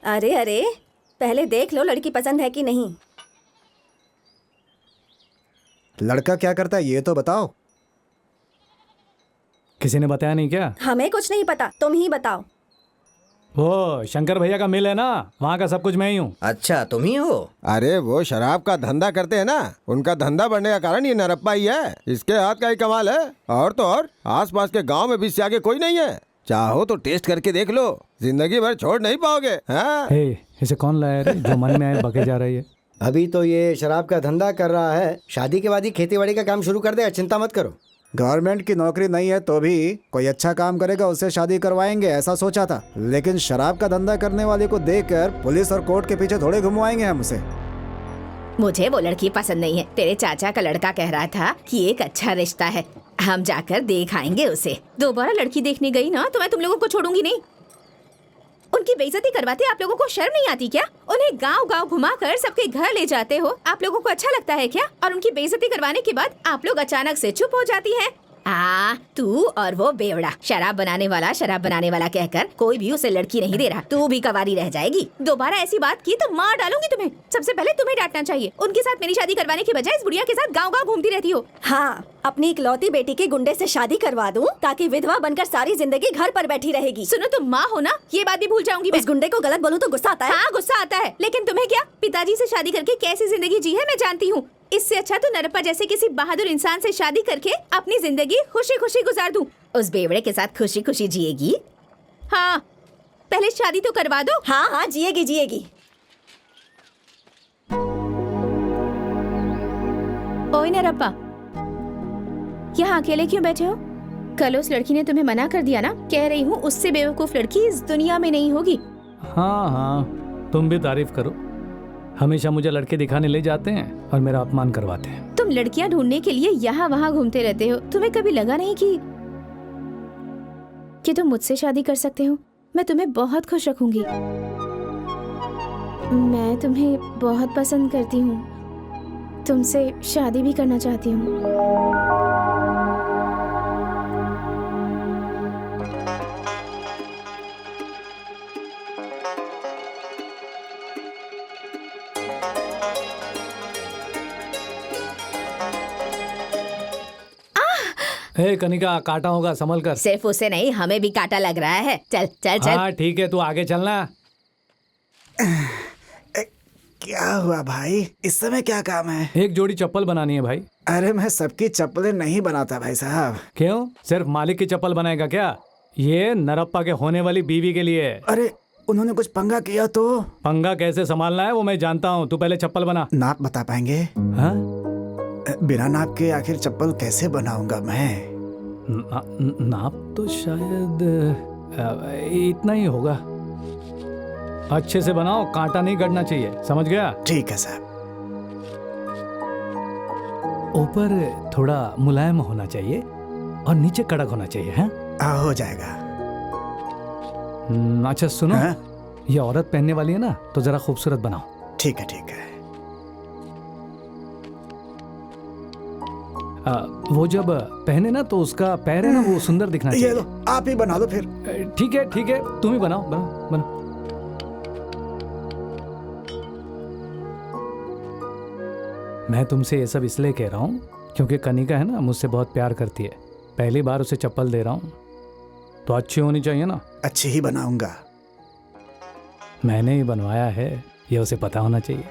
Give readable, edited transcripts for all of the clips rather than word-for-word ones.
अरे अरे, पहले देख लो लड़की पसंद है कि नहीं। लड़का क्या करता है ये तो बताओ। किसी ने बताया नहीं क्या? हमें कुछ नहीं पता, तुम ही बताओ। वो शंकर भैया का मिल है ना, वहाँ का सब कुछ मैं ही हूँ। अच्छा तुम ही हो? अरे वो शराब का धंधा करते हैं ना, उनका धंधा बढ़ने का कारण ये नरप्पा ही है। इसके हाथ का ही कमाल है। और तो और आसपास के गांव में भी इससे आगे कोई नहीं है। चाहो तो टेस्ट करके देख लो, जिंदगी भर छोड़ नहीं पाओगे। हाँ? इसे कौन लाया रे जो मन में आए बके जा रही है? अभी तो ये शराब का धंधा कर रहा है, शादी के बाद ही खेती बाड़ी का काम शुरू कर देगा, चिंता मत करो। गवर्नमेंट की नौकरी नहीं है तो भी कोई अच्छा काम करेगा उससे शादी करवाएंगे ऐसा सोचा था, लेकिन शराब का धंधा करने वाले को देखकर पुलिस और कोर्ट के पीछे थोड़े घुमवाएंगे हम उसे। मुझे वो लड़की पसंद नहीं है। तेरे चाचा का लड़का कह रहा था कि एक अच्छा रिश्ता है, हम जाकर देख आएंगे उसे। दोबारा लड़की देखने गई ना तो मैं तुम लोगों को छोड़ूंगी नहीं। उनकी बेइज्जती करवाते आप लोगों को शर्म नहीं आती क्या? उन्हें गांव-गांव घुमाकर सबके घर ले जाते हो, आप लोगों को अच्छा लगता है क्या? और उनकी बेइज्जती करवाने के बाद आप लोग अचानक से चुप हो जाती हैं। तू और वो बेवड़ा शराब बनाने वाला कहकर कोई भी उसे लड़की नहीं दे रहा। तू भी कवारी रह जाएगी। दोबारा ऐसी बात की तो मार डालूंगी तुम्हें। सबसे पहले तुम्हें डांटना चाहिए। उनके साथ मेरी शादी करवाने के बजाय इस बुढ़िया के साथ गांव-गांव घूमती रहती हो। हाँ, अपनी इकलौती बेटी के गुंडे से शादी करवा दूं ताकि विधवा बनकर सारी जिंदगी घर पर बैठी रहेगी। सुनो, तुम माँ हो ना, ये बात भी भूल जाऊंगी मैं। इस गुंडे को गलत बोलूं तो गुस्सा आता है। हाँ, गुस्सा आता है, लेकिन तुम्हें क्या? पिताजी से शादी करके कैसी जिंदगी जी है मैं जानती हूँ। इससे अच्छा तो नरप्पा जैसे किसी बहादुर इंसान से शादी करके अपनी जिंदगी खुशी खुशी गुजार दूं। उस बेवड़े के साथ खुशी खुशी जिएगी। हाँ, पहले शादी तो करवा दो। हाँ हाँ, जिएगी जिएगी। ओए नरप्पा, यहाँ अकेले क्यों बैठे हो? कल उस लड़की ने तुम्हें मना कर दिया ना? कह रही हूँ उससे बेवकूफ लड़की इस दुनिया में नहीं होगी। हाँ, तुम भी तारीफ करो। हमेशा मुझे लड़के दिखाने ले जाते हैं और मेरा अपमान करवाते हैं। तुम लड़कियां ढूंढने के लिए यहाँ वहाँ घूमते रहते हो। तुम्हें कभी लगा नहीं कि तुम मुझसे शादी कर सकते हो? मैं तुम्हें बहुत खुश रखूंगी। मैं तुम्हें बहुत पसंद करती हूँ, तुमसे शादी भी करना चाहती हूँ। कनिका, काटा होगा, संभल कर। सिर्फ उसे नहीं, हमें भी काटा लग रहा है। चल चल चल। हाँ ठीक है, तू आगे चलना। क्या हुआ भाई, इस समय क्या काम है? एक जोड़ी चप्पल बनानी है भाई। अरे मैं सबकी चप्पलें नहीं बनाता भाई साहब। क्यों? सिर्फ मालिक की चप्पल बनाएगा क्या? ये नरप्पा के होने वाली बीवी के लिए। अरे उन्होंने कुछ पंगा किया तो? पंगा कैसे संभालना है वो मैं जानता हूँ, तू पहले चप्पल बना। नाप बता पाएंगे? हाँ? बिना नाप के आखिर चप्पल कैसे बनाऊंगा मैं? नाप तो शायद इतना ही होगा। अच्छे से बनाओ, कांटा नहीं गड़ना चाहिए, समझ गया? ठीक है साहब। ऊपर थोड़ा मुलायम होना चाहिए और नीचे कड़क होना चाहिए। हैं? हो जाएगा। अच्छा सुनो, हाँ? ये औरत पहनने वाली है ना, तो जरा खूबसूरत बनाओ। ठीक है ठीक है। वो जब पहने ना तो उसका पैर है ना वो सुंदर दिखना चाहिए। ये लो, आप ही बना दो फिर। ठीक है, तुम ही बनाओ, बनाओ। मैं तुमसे ये सब इसलिए कह रहा हूँ क्योंकि कनिका है ना मुझसे बहुत प्यार करती है। पहली बार उसे चप्पल दे रहा हूँ तो अच्छी होनी चाहिए ना। अच्छी ही बनाऊंगा। मैंने ही बनवाया है, ये उसे पता होना चाहिए।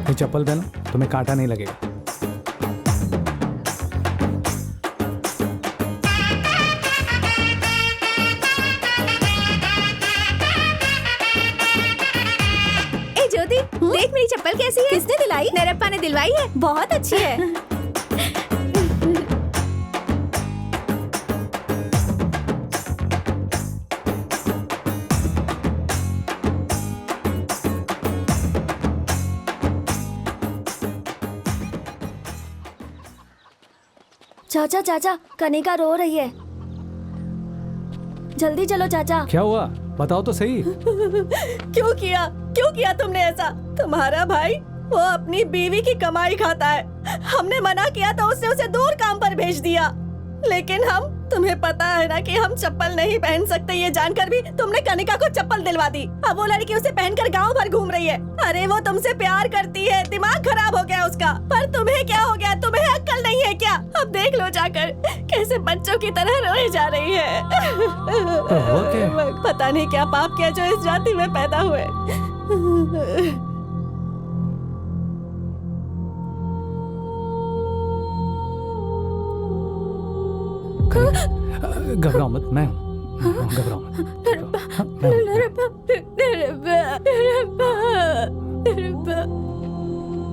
ये चप्पल पहनो, तुम्हें कांटा नहीं लगेगा। ए ज्योति, देख मेरी चप्पल कैसी है? किसने दिलाई? नरप्पा ने दिलवाई है। बहुत अच्छी है। चाचा चाचा, कनिका रो रही है, जल्दी चलो चाचा। क्या हुआ बताओ तो सही। क्यों किया तुमने ऐसा? तुम्हारा भाई वो अपनी बीवी की कमाई खाता है। हमने मना किया तो उसने उसे दूर काम पर भेज दिया। लेकिन तुम्हें पता है ना कि हम चप्पल नहीं पहन सकते, ये जानकर भी तुमने कनिका को चप्पल दिलवा दी। अब वो लड़की उसे पहनकर गांव भर घूम रही है। अरे वो तुमसे प्यार करती है, दिमाग खराब हो गया उसका। पर तुम्हें क्या हो गया? तुम्हें अक्ल नहीं है क्या? अब देख लो जाकर कैसे बच्चों की तरह रोए जा रही है। पता नहीं क्या पाप किया जो इस जाति में पैदा हुए। घबराओ मत, मैं हूँ, घबराओ मत।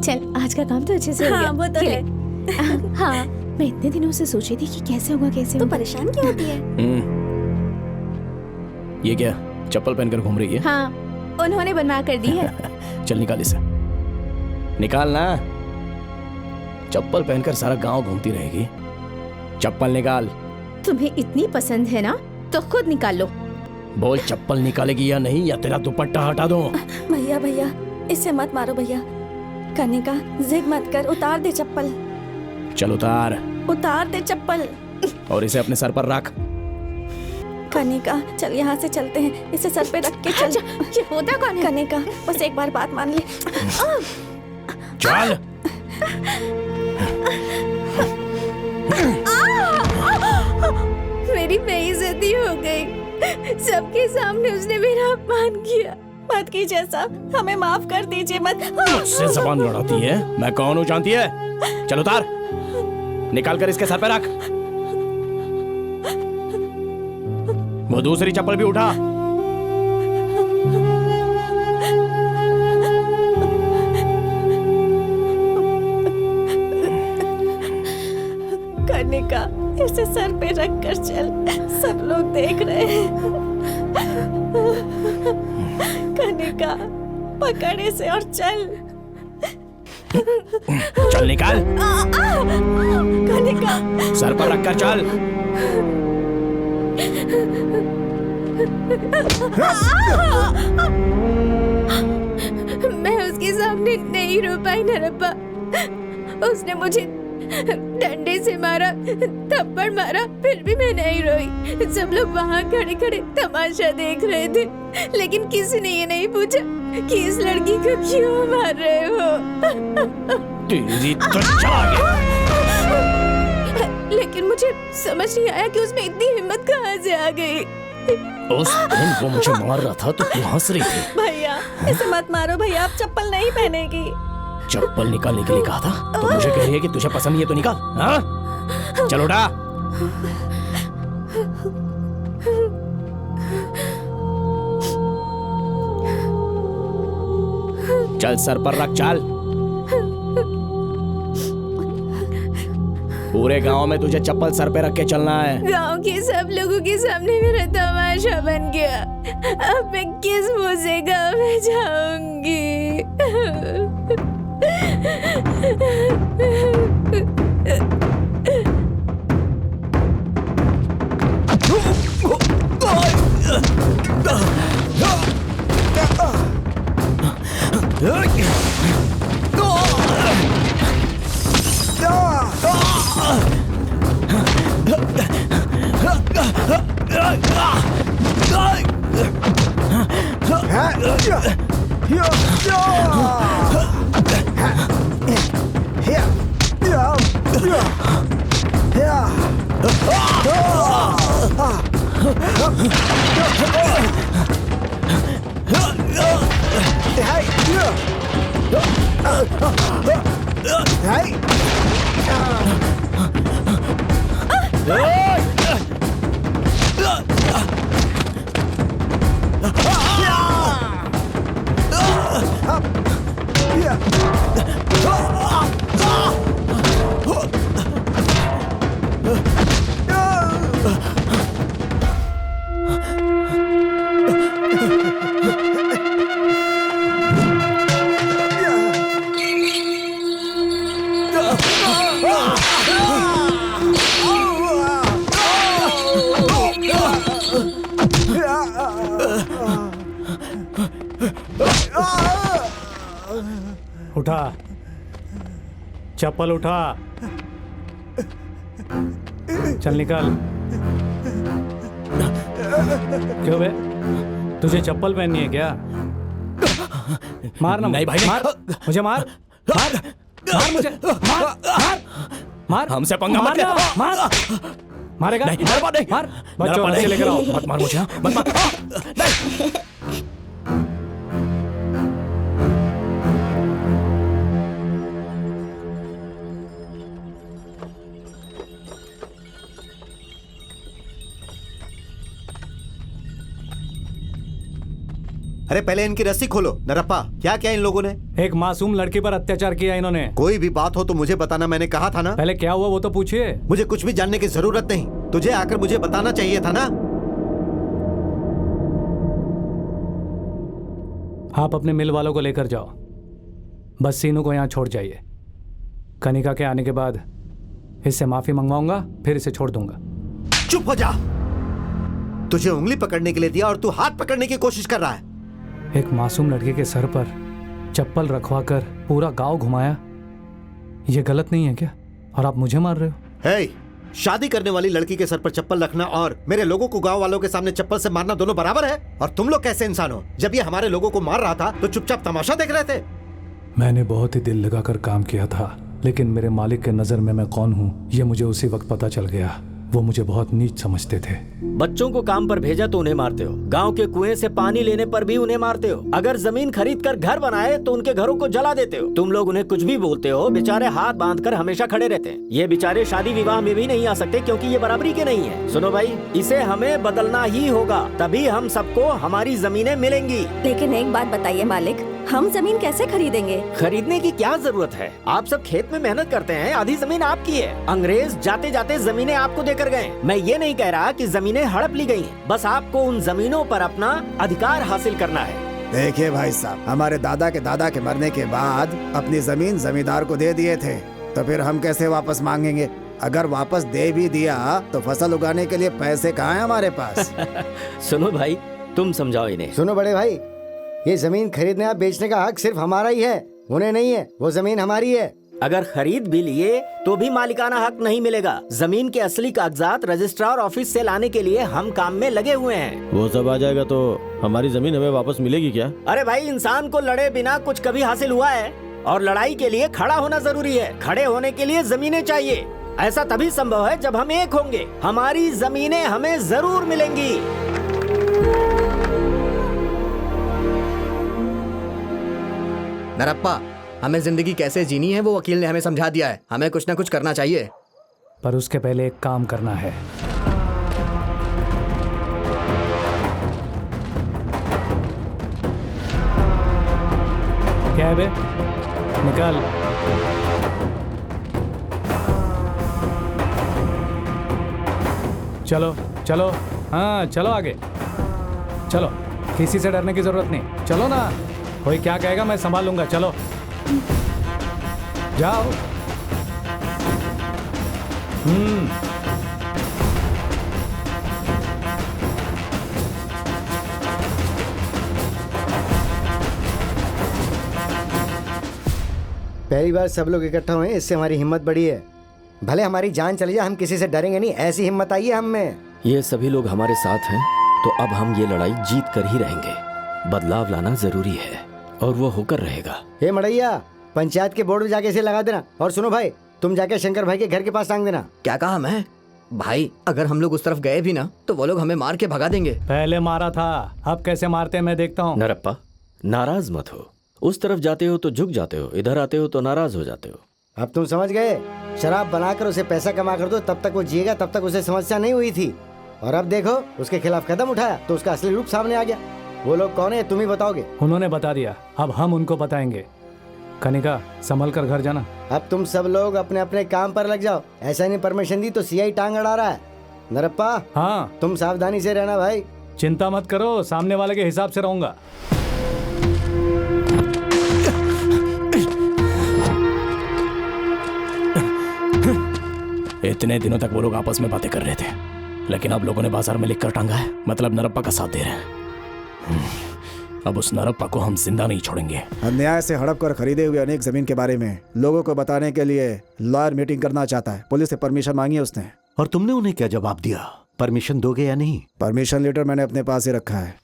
चल आज का काम तो अच्छे से हो गया। हाँ, वो तो है। हाँ, मैं इतने दिनों से सोच रही थी कि कैसे होगा कैसे तो होगा। परेशान क्यों होती है? ये क्या चप्पल पहनकर घूम रही है? हाँ, उन्होंने बनवा कर दी है। चल निकाल इसे, निकाल ना। चप्पल पहनकर सारा गांव घूमती रहेगी। चप्पल निकाल। तुम्हें इतनी पसंद है ना तो खुद निकाल लो। बोल चप्पल निकालेगी या नहीं, या तेरा दुपट्टा हटा दूं। भैया भैया इसे मत मारो भैया। कनिका जिद मत कर, उतार दे चप्पल, चल उतार उतार दे चप्पल। और इसे अपने सर पर रख। कनिका चल यहाँ से चलते हैं, इसे सर पे रख के चल। ये होता कौन है? कनिका बस एक बार बात मान ले। चल। मेरी बेइज्जती हो गई। सबके सामने उसने मेरा अपमान किया। मत कीजिए साहब, हमें माफ कर दीजिए। मत। मुझसे जबान लड़ाती है। मैं कौन हूँ जानती है? चल उतार, निकाल कर इसके सर पे रख। वो दूसरी चप्पल भी उठा। कनिका इसे सर पे रख कर चल, सब लोग देख रहे हैं। कनिका पकड़ इसे और चल। चल निकाल, कनिका सर पर रखकर चल। मैं उसके सामने नहीं रो पाई नरप्पा। उसने मुझे डंडे से मारा, थप्पड़ मारा, फिर भी मैं नहीं रोई। सब लोग वहाँ खड़े खड़े तमाशा देख रहे थे, लेकिन किसी ने ये नहीं पूछा कि इस लड़की को क्यों मार रहे हो। तेरी तो चला गया। लेकिन मुझे समझ नहीं आया कि उसमें इतनी हिम्मत कहाँ से आ गई। उस दिन वो मुझे मार रहा था तो तू हंस रही थी। भैया इसे मत मारो भैया, अब चप्पल नहीं पहनेगी। चप्पल निकालने के लिए कहा था तो मुझे कह रही है कि तुझे पसंद नहीं है तो निकाल। हाँ? चल उठा। चल सर पर रख, चल। पूरे गांव में तुझे चप्पल सर पे रख के चलना है। गांव के सब लोगों के सामने मेरा तमाशा बन गया। अब मैं किस मुंह से गांव में जाऊंगी? Ah! उठा, चप्पल उठा, चल निकल। क्यों बे, तुझे चप्पल पहननी है क्या? मारना नहीं भाई, मार मुझे, मार मार मार मुझे, मार मार मार, हमसे पंगा मत ले। मार, मारेगा? नहीं, नरप्पा नहीं। मार, बच्चों नरप्पा से लेकर आओ। मत मार मुझे, मत मार। नहीं। अरे पहले इनकी रस्सी खोलो। नरप्पा, क्या क्या इन लोगों ने? एक मासूम लड़की पर अत्याचार किया इन्होंने। कोई भी बात हो तो मुझे बताना, मैंने कहा था ना। पहले क्या हुआ वो तो पूछिए। मुझे कुछ भी जानने की जरूरत नहीं, तुझे आकर मुझे बताना चाहिए था ना। आप अपने मिल वालों को लेकर जाओ, बस सीनू को यहाँ छोड़ जाइए। कनिका के आने के बाद इससे माफी मंगवाऊंगा, फिर इसे छोड़ दूंगा। चुप हो जा। तुझे उंगली पकड़ने के लिए दिया और तू हाथ पकड़ने की कोशिश कर रहा है। एक मासूम लड़के के सर पर चप्पल रखवाकर पूरा गांव घुमाया, ये गलत नहीं है क्या? और आप मुझे मार रहे हो? हे, शादी करने वाली लड़की के सर पर चप्पल रखना और मेरे लोगों को गांव वालों के सामने चप्पल से मारना दोनों बराबर है? और तुम लोग कैसे इंसान हो? जब ये हमारे लोगों को मार रहा था तो चुपचाप तमाशा देख रहे थे। मैंने बहुत ही दिल लगाकर काम किया था, लेकिन मेरे मालिक के नजर में मैं कौन हूँ ये मुझे उसी वक्त पता चल गया। वो मुझे बहुत नीच समझते थे। बच्चों को काम पर भेजा तो उन्हें मारते हो, गांव के कुएं से पानी लेने पर भी उन्हें मारते हो, अगर जमीन खरीद कर घर बनाए तो उनके घरों को जला देते हो। तुम लोग उन्हें कुछ भी बोलते हो, बेचारे हाथ बांधकर हमेशा खड़े रहते हैं। ये बेचारे शादी विवाह में भी नहीं आ सकते क्योंकि ये बराबरी के नहीं है। सुनो भाई, इसे हमें बदलना ही होगा, तभी हम सबको हमारी जमीनें मिलेंगी। लेकिन एक बात बताइए मालिक, हम जमीन कैसे खरीदेंगे? खरीदने की क्या जरूरत है? आप सब खेत में मेहनत करते हैं, आधी जमीन आपकी है। अंग्रेज जाते जाते जमीनें आपको देकर गए। मैं ये नहीं कह रहा कि जमीनें हड़प ली गई हैं, बस आपको उन जमीनों पर अपना अधिकार हासिल करना है। देखिए भाई साहब, हमारे दादा के मरने के बाद अपनी जमीन जमींदार को दे दिए थे, तो फिर हम कैसे वापस मांगेंगे? अगर वापस दे भी दिया तो फसल उगाने के लिए पैसे कहाँ हैं हमारे पास? सुनो भाई, तुम समझाओ इन्हें। सुनो बड़े भाई, ये जमीन खरीदने या बेचने का हक सिर्फ हमारा ही है, उन्हें नहीं है। वो जमीन हमारी है। अगर खरीद भी लिए तो भी मालिकाना हक नहीं मिलेगा। जमीन के असली कागजात रजिस्ट्रार ऑफिस से लाने के लिए हम काम में लगे हुए हैं। वो सब आ जाएगा तो हमारी जमीन हमें वापस मिलेगी क्या? अरे भाई, इंसान को लड़े बिना कुछ कभी हासिल हुआ है? और लड़ाई के लिए खड़ा होना जरूरी है। खड़े होने के लिए जमीनें चाहिए। ऐसा तभी संभव है जब हम एक होंगे। हमारी जमीनें हमें जरूर मिलेंगी। नरप्पा, हमें जिंदगी कैसे जीनी है वो वकील ने हमें समझा दिया है। हमें कुछ ना कुछ करना चाहिए। पर उसके पहले एक काम करना है। क्या है बे? निकाल। चलो चलो, हाँ चलो आगे चलो, किसी से डरने की जरूरत नहीं। चलो ना, कोई क्या कहेगा मैं संभाल लूंगा। चलो जाओ। पहली बार सब लोग इकट्ठा हुए, इससे हमारी हिम्मत बढ़ी है। भले हमारी जान चली जाए, हम किसी से डरेंगे नहीं। ऐसी हिम्मत आई है हम में। ये सभी लोग हमारे साथ हैं, तो अब हम ये लड़ाई जीत कर ही रहेंगे। बदलाव लाना जरूरी है और वो होकर रहेगा। हे मड़ैया, पंचायत के बोर्ड में जाके इसे लगा देना। और सुनो भाई, तुम जाके शंकर भाई के घर के पास टांग देना। क्या कहा मैं? भाई, अगर हम लोग उस तरफ गए भी ना तो वो लोग हमें मार के भगा देंगे। पहले मारा था, अब कैसे मारते हैं मैं देखता हूँ। नरप्पा, नाराज मत हो। उस तरफ जाते हो तो झुक जाते हो, इधर आते हो तो नाराज हो जाते हो। अब तुम समझ गए? शराब बनाकर उसे पैसा कमा कर दो, तब तक वो जिएगा, तब तक उसे समस्या नहीं हुई थी। और अब देखो, उसके खिलाफ कदम उठाया तो उसका असली रूप सामने आ गया। वो लोग कौन है तुम ही बताओगे? उन्होंने बता दिया, अब हम उनको बताएंगे। कनिका, संभल कर घर जाना। अब तुम सब लोग अपने अपने काम पर लग जाओ। ऐसा नहीं परमिशन दी तो सीआई टांग अड़ा रहा है। नरप्पा, हाँ, तुम सावधानी से रहना भाई। चिंता मत करो, सामने वाले के हिसाब से रहूंगा। इतने दिनों तक वो लोग आपस में बातें कर रहे थे, लेकिन अब लोगों ने बाजार में लिखकर टांगा है, मतलब नरप्पा का साथ दे रहे हैं। अब उस नरप्पा को हम जिंदा नहीं छोड़ेंगे। अन्याय से हड़प कर खरीदे हुए अनेक जमीन के बारे में लोगों को बताने के लिए लॉयर मीटिंग करना चाहता है। पुलिस से परमिशन मांगी है उसने। और तुमने उन्हें क्या जवाब दिया? परमिशन दोगे या नहीं? परमिशन लेटर मैंने अपने पास ही रखा है।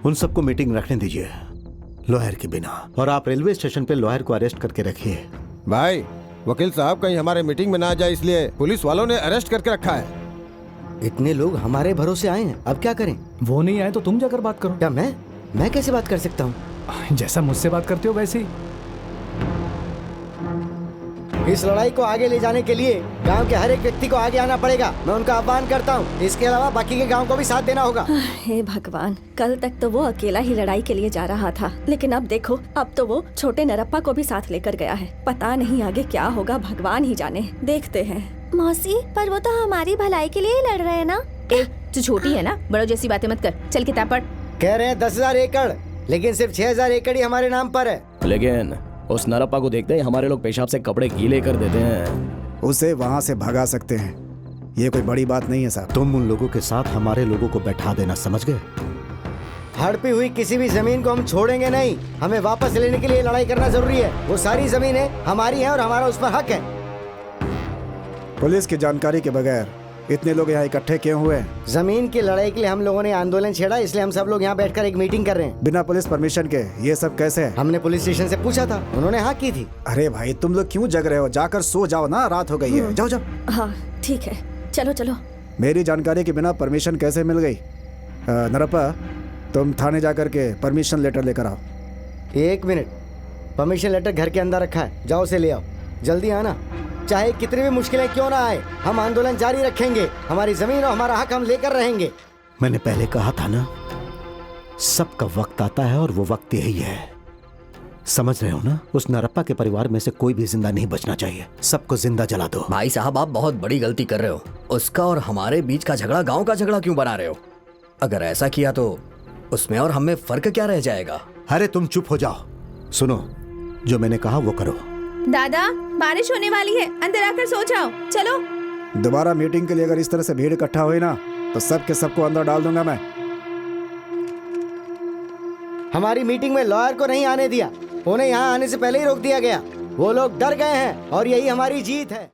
उन सबको मीटिंग रखने दीजिए लॉयर के बिना, और आप रेलवे स्टेशन पे लॉयर को अरेस्ट करके रखिए। भाई वकील साहब कहीं हमारे मीटिंग में ना जाए इसलिए पुलिस वालों ने अरेस्ट करके रखा है। इतने लोग हमारे भरोसे आए हैं, अब क्या करें? वो नहीं आए तो तुम जाकर बात करो। क्या मैं कैसे बात कर सकता हूँ? जैसा मुझसे बात करते हो वैसे ही। इस लड़ाई को आगे ले जाने के लिए गांव के हर एक व्यक्ति को आगे आना पड़ेगा। मैं उनका आह्वान करता हूँ। इसके अलावा बाकी के गांव को भी साथ देना होगा। हे भगवान, कल तक तो वो अकेला ही लड़ाई के लिए जा रहा था, लेकिन अब देखो, अब तो वो छोटे नरप्पा को भी साथ लेकर गया है। पता नहीं आगे क्या होगा, भगवान ही जाने। देखते हैं। मौसी, पर वो तो हमारी भलाई के लिए ही लड़ रहे हैं ना। तू छोटी है ना, बड़ों जैसी बातें मत कर। चल किताब पढ़। कह रहे हैं 10,000 एकड़, लेकिन सिर्फ 6,000 एकड़ ही हमारे नाम पर है। लेकिन उस नरप्पा को देखते ही हमारे लोग पेशाब से कपड़े गीले कर देते हैं। उसे वहाँ से भगा सकते हैं, ये कोई बड़ी बात नहीं है साहब। तुम उन लोगों के साथ हमारे लोगों को बैठा देना, समझ गए? हड़पी हुई किसी भी जमीन को हम छोड़ेंगे नहीं। हमें वापस लेने के लिए लड़ाई करना जरूरी है। वो सारी जमीनें हमारी हैं और हमारा उस पर हक है। पुलिस की जानकारी के बगैर इतने लोग यहाँ इकट्ठे क्यों हुए? जमीन की लड़ाई के लिए हम लोगों ने आंदोलन छेड़ा, इसलिए हम सब लोग यहाँ बैठकर एक मीटिंग कर रहे हैं। बिना पुलिस परमिशन के ये सब कैसे है? हमने पुलिस स्टेशन से पूछा था, उन्होंने हाँ की थी। अरे भाई, तुम लोग क्यों जग रहे हो? जाकर सो जाओ ना, रात हो गई है। जाओ जाओ। हाँ ठीक है, चलो चलो। मेरी जानकारी के बिना परमिशन कैसे मिल गई? नरप्पा, तुम थाने जाकर के परमिशन लेटर लेकर आओ। 1 मिनट, परमिशन लेटर घर के अंदर रखा है, जाओ उसे ले आओ। जल्दी आना, चाहे कितनी भी मुश्किलें क्यों ना आए, हम आंदोलन जारी रखेंगे। हमारी जमीन और हमारा हक हम लेकर रहेंगे। मैंने पहले कहा था ना, सबका वक्त आता है और वो वक्त यही है। समझ रहे हो ना? उस नरप्पा के परिवार में से कोई भी जिंदा नहीं बचना चाहिए। सबको जिंदा जला दो। भाई साहब, आप बहुत बड़ी गलती कर रहे हो। उसका और हमारे बीच का झगड़ा गांव का झगड़ा क्यों बना रहे हो? अगर ऐसा किया तो उसमें और हमें फर्क क्या रह जाएगा? अरे तुम चुप हो जाओ। सुनो, जो मैंने कहा वो करो। दादा, बारिश होने वाली है, अंदर आकर सो जाओ। चलो। दोबारा मीटिंग के लिए अगर इस तरह से भीड़ इकट्ठा हुई ना, तो सब के सबको अंदर डाल दूंगा मैं। हमारी मीटिंग में लॉयर को नहीं आने दिया, उन्हें यहाँ आने से पहले ही रोक दिया गया। वो लोग डर गए हैं और यही हमारी जीत है।